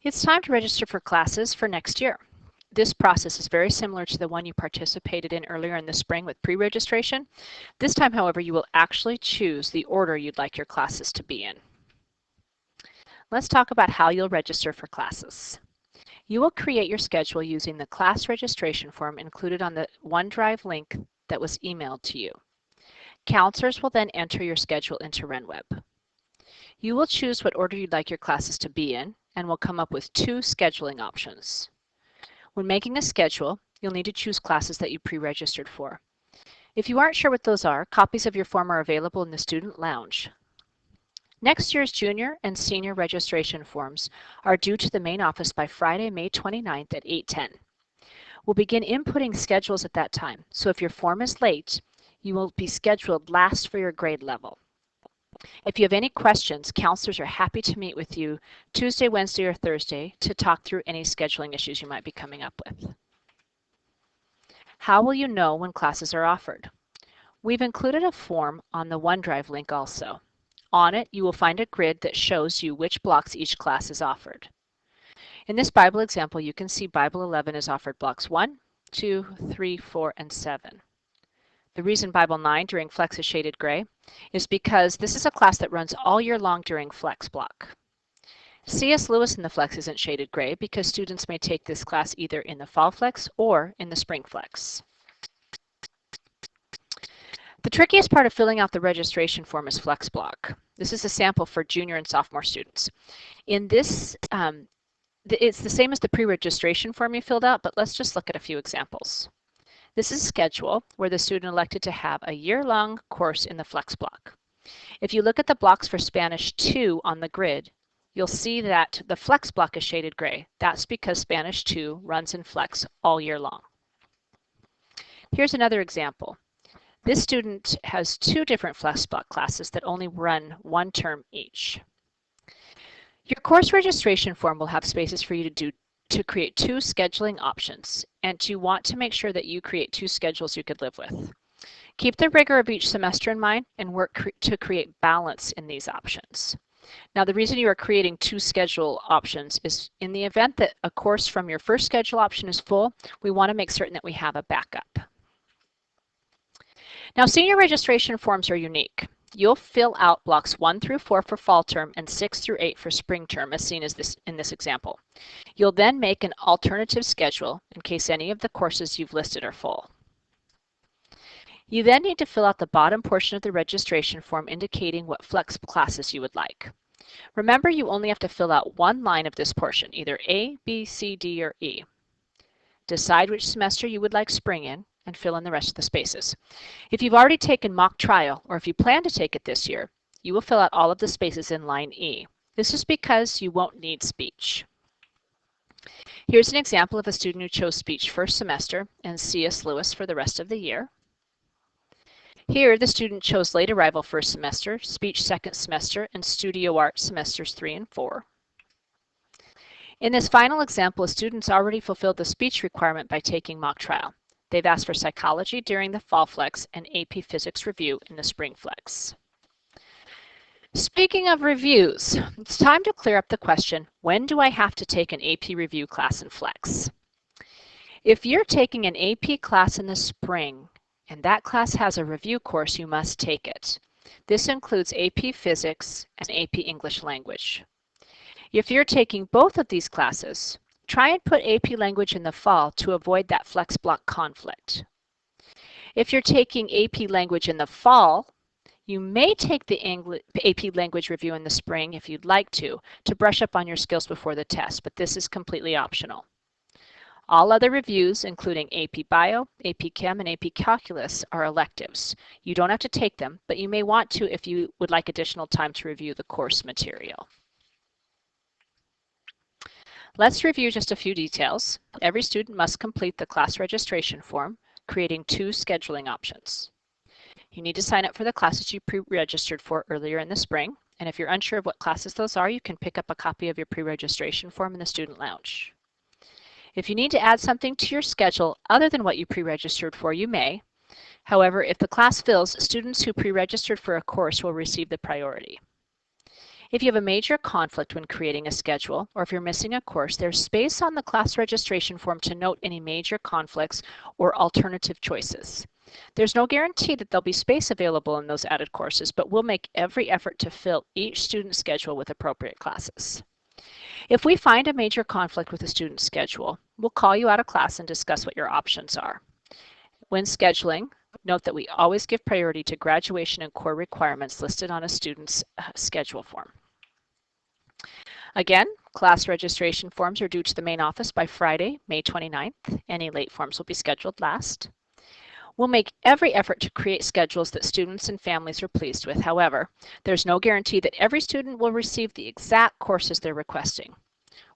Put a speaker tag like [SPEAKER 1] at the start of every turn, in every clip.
[SPEAKER 1] It's time to register for classes for next year. This process is very similar to the one you participated in earlier in the spring with pre-registration. This time, however, you will actually choose the order you'd like your classes to be in. Let's talk about how you'll register for classes. You will create your schedule using the class registration form included on the OneDrive link that was emailed to you. Counselors will then enter your schedule into RenWeb. You will choose what order you'd like your classes to be in and will come up with two scheduling options. When making a schedule, you'll need to choose classes that you pre-registered for. If you aren't sure what those are, copies of your form are available in the Student Lounge. Next year's junior and senior registration forms are due to the main office by Friday, May 29th at 8:10. We'll begin inputting schedules at that time, so if your form is late, you will be scheduled last for your grade level. If you have any questions, counselors are happy to meet with you Tuesday, Wednesday, or Thursday to talk through any scheduling issues you might be coming up with. How will you know when classes are offered? We've included a form on the OneDrive link also. On it, you will find a grid that shows you which blocks each class is offered. In this Bible example, you can see Bible 11 is offered blocks 1, 2, 3, 4, and 7. The reason Bible 9 during Flex is shaded gray is because this is a class that runs all year long during Flex block. C.S. Lewis in the Flex isn't shaded gray because students may take this class either in the Fall Flex or in the Spring Flex. The trickiest part of filling out the registration form is Flex block. This is a sample for junior and sophomore students. In this, it's the same as the pre-registration form you filled out, but let's just look at a few examples. This is a schedule where the student elected to have a year-long course in the Flex block. If you look at the blocks for Spanish 2 on the grid, you'll see that the Flex block is shaded gray. That's because Spanish 2 runs in Flex all year long. Here's another example. This student has two different Flex block classes that only run one term each. Your course registration form will have spaces for you to create two scheduling options, and you want to make sure that you create two schedules you could live with. Keep the rigor of each semester in mind and work to create balance in these options. Now, the reason you are creating two schedule options is in the event that a course from your first schedule option is full, we want to make certain that we have a backup. Now, senior registration forms are unique. You'll fill out blocks 1 through 4 for fall term and 6 through 8 for spring term, as seen in this example. You'll then make an alternative schedule in case any of the courses you've listed are full. You then need to fill out the bottom portion of the registration form indicating what Flex classes you would like. Remember, you only have to fill out one line of this portion, either A, B, C, D, or E. Decide which semester you would like spring in, and fill in the rest of the spaces. If you've already taken mock trial, or if you plan to take it this year, you will fill out all of the spaces in line E. This is because you won't need speech. Here's an example of a student who chose speech first semester and C.S. Lewis for the rest of the year. Here, the student chose late arrival first semester, speech second semester, and studio art semesters 3 and 4. In this final example, a student's already fulfilled the speech requirement by taking mock trial. They've asked for psychology during the Fall Flex and AP Physics review in the Spring Flex. Speaking of reviews, it's time to clear up the question, when do I have to take an AP review class in Flex? If you're taking an AP class in the spring and that class has a review course, you must take it. This includes AP Physics and AP English Language. If you're taking both of these classes, try and put AP Language in the fall to avoid that Flex block conflict. If you're taking AP Language in the fall, you may take the AP Language review in the spring if you'd like to brush up on your skills before the test, but this is completely optional. All other reviews, including AP Bio, AP Chem, and AP Calculus, are electives. You don't have to take them, but you may want to if you would like additional time to review the course material. Let's review just a few details. Every student must complete the class registration form, creating two scheduling options. You need to sign up for the classes you pre-registered for earlier in the spring, and if you're unsure of what classes those are, you can pick up a copy of your pre-registration form in the Student Lounge. If you need to add something to your schedule other than what you pre-registered for, you may. However, if the class fills, students who pre-registered for a course will receive the priority. If you have a major conflict when creating a schedule, or if you're missing a course, there's space on the class registration form to note any major conflicts or alternative choices. There's no guarantee that there'll be space available in those added courses, but we'll make every effort to fill each student's schedule with appropriate classes. If we find a major conflict with a student's schedule, we'll call you out of class and discuss what your options are. When scheduling, note that we always give priority to graduation and core requirements listed on a student's schedule form. Again, class registration forms are due to the main office by Friday, May 29th. Any late forms will be scheduled last. We'll make every effort to create schedules that students and families are pleased with. However, there's no guarantee that every student will receive the exact courses they're requesting.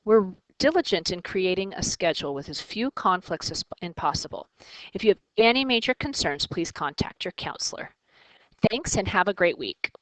[SPEAKER 1] We're diligent in creating a schedule with as few conflicts as possible. If you have any major concerns, please contact your counselor. Thanks and have a great week.